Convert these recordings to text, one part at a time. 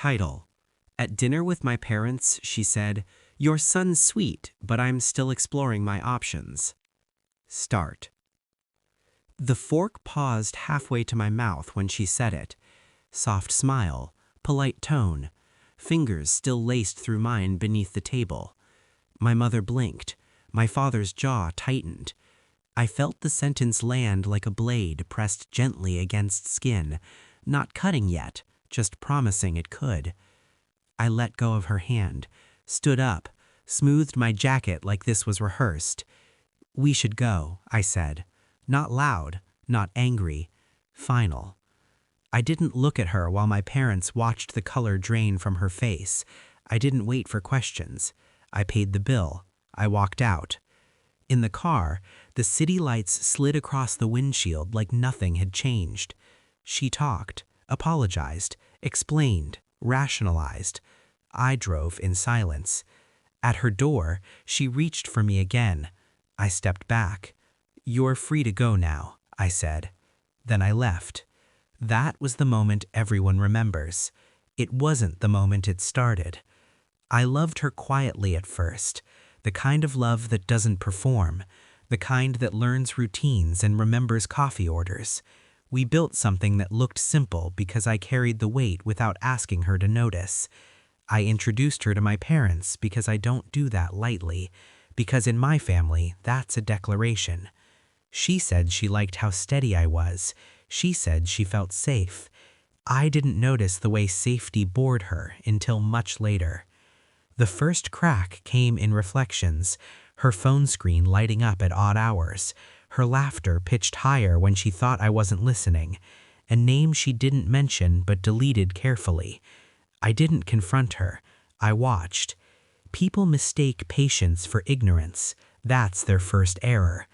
Title: At dinner with my parents, she said, "Your son's sweet, but I'm still exploring my options." Start. The fork paused halfway to my mouth when she said it. Soft smile, polite tone, fingers still laced through mine beneath the table. My mother blinked. My father's jaw tightened. I felt the sentence land like a blade pressed gently against skin, not cutting yet, just promising it could. I let go of her hand, stood up, smoothed my jacket like this was rehearsed. "We should go," I said. Not loud, not angry. Final. I didn't look at her while my parents watched the color drain from her face. I didn't wait for questions. I paid the bill. I walked out. In the car, the city lights slid across the windshield like nothing had changed. She talked, apologized, explained, rationalized. I drove in silence. At her door, she reached for me again. I stepped back. "You're free to go now," I said. Then I left. That was the moment everyone remembers. It wasn't the moment it started. I loved her quietly at first, the kind of love that doesn't perform, the kind that learns routines and remembers coffee orders. We built something that looked simple because I carried the weight without asking her to notice. I introduced her to my parents because I don't do that lightly, because in my family, that's a declaration. She said she liked how steady I was. She said she felt safe. I didn't notice the way safety bored her until much later. The first crack came in reflections, her phone screen lighting up at odd hours, her laughter pitched higher when she thought I wasn't listening, a name she didn't mention but deleted carefully. I didn't confront her. I watched. People mistake patience for ignorance. That's their first error.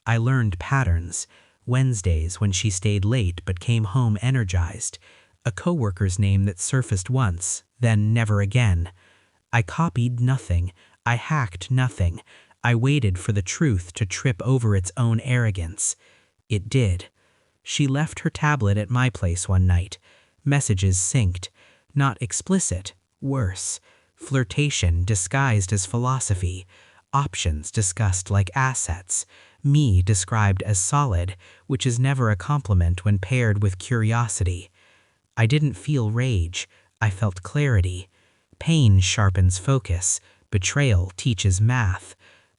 I learned patterns. Wednesdays when she stayed late but came home energized. A coworker's name that surfaced once, then never again. I copied nothing. I hacked nothing. I waited for the truth to trip over its own arrogance. It did. She left her tablet at my place one night. Messages synced. Not explicit. Worse. Flirtation disguised as philosophy. Options discussed like assets. Me described as solid, which is never a compliment when paired with curiosity. I didn't feel rage. I felt clarity. Pain sharpens focus. Betrayal teaches math.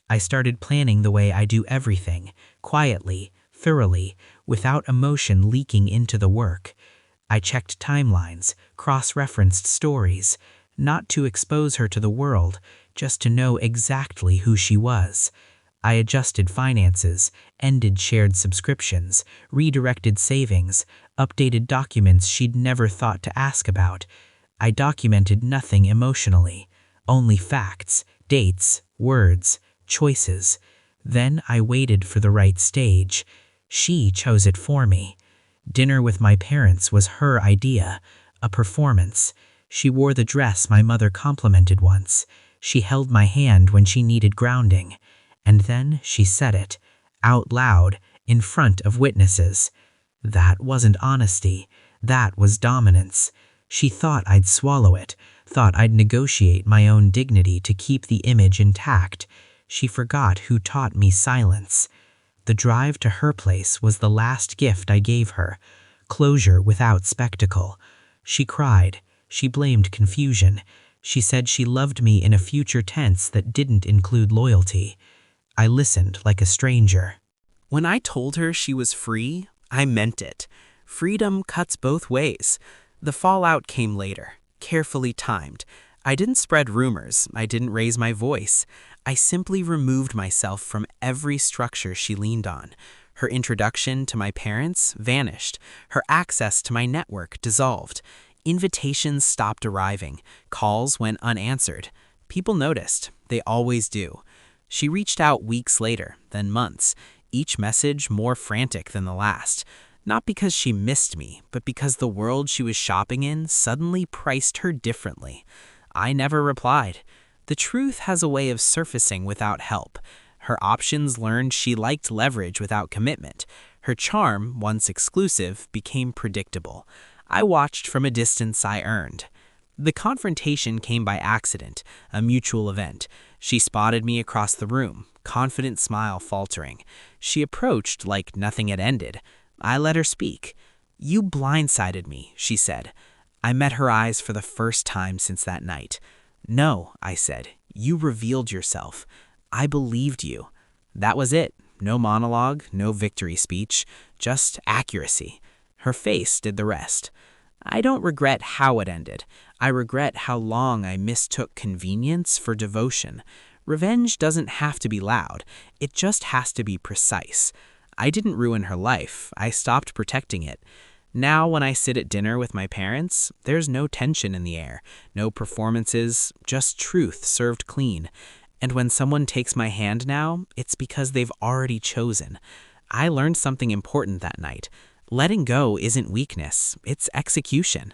I started planning the way I do everything, quietly, thoroughly, without emotion leaking into the work. I checked timelines, cross-referenced stories, not to expose her to the world, just to know exactly who she was. I adjusted finances, ended shared subscriptions, redirected savings, updated documents she'd never thought to ask about. I documented nothing emotionally, only facts, dates, words, choices. Then I waited for the right stage. She chose it for me. Dinner with my parents was her idea, a performance. She wore the dress my mother complimented once. She held my hand when she needed grounding. And then she said it, out loud, in front of witnesses. That wasn't honesty. That was dominance. She thought I'd swallow it, thought I'd negotiate my own dignity to keep the image intact. She forgot who taught me silence. The drive to her place was the last gift I gave her, closure without spectacle. She cried. She blamed confusion. She said she loved me in a future tense that didn't include loyalty. I listened like a stranger. When I told her she was free, I meant it. Freedom cuts both ways. The fallout came later, carefully timed. I didn't spread rumors. I didn't raise my voice. I simply removed myself from every structure she leaned on. Her introduction to my parents vanished. Her access to my network dissolved. Invitations stopped arriving. Calls went unanswered. People noticed. They always do. She reached out weeks later, then months, each message more frantic than the last. Not because she missed me, but because the world she was shopping in suddenly priced her differently. I never replied. The truth has a way of surfacing without help. Her options learned she liked leverage without commitment. Her charm, once exclusive, became predictable. I watched from a distance I earned. The confrontation came by accident, a mutual event. She spotted me across the room, confident smile faltering. She approached like nothing had ended. I let her speak. "You blindsided me," she said. I met her eyes for the first time since that night. "No," I said. "You revealed yourself. I believed you." That was it. No monologue, no victory speech, just accuracy. Her face did the rest. I don't regret how it ended. I regret how long I mistook convenience for devotion. Revenge doesn't have to be loud. It just has to be precise. I didn't ruin her life. I stopped protecting it. Now when I sit at dinner with my parents, there's no tension in the air, no performances, just truth served clean. And when someone takes my hand now, it's because they've already chosen. I learned something important that night. Letting go isn't weakness, it's execution.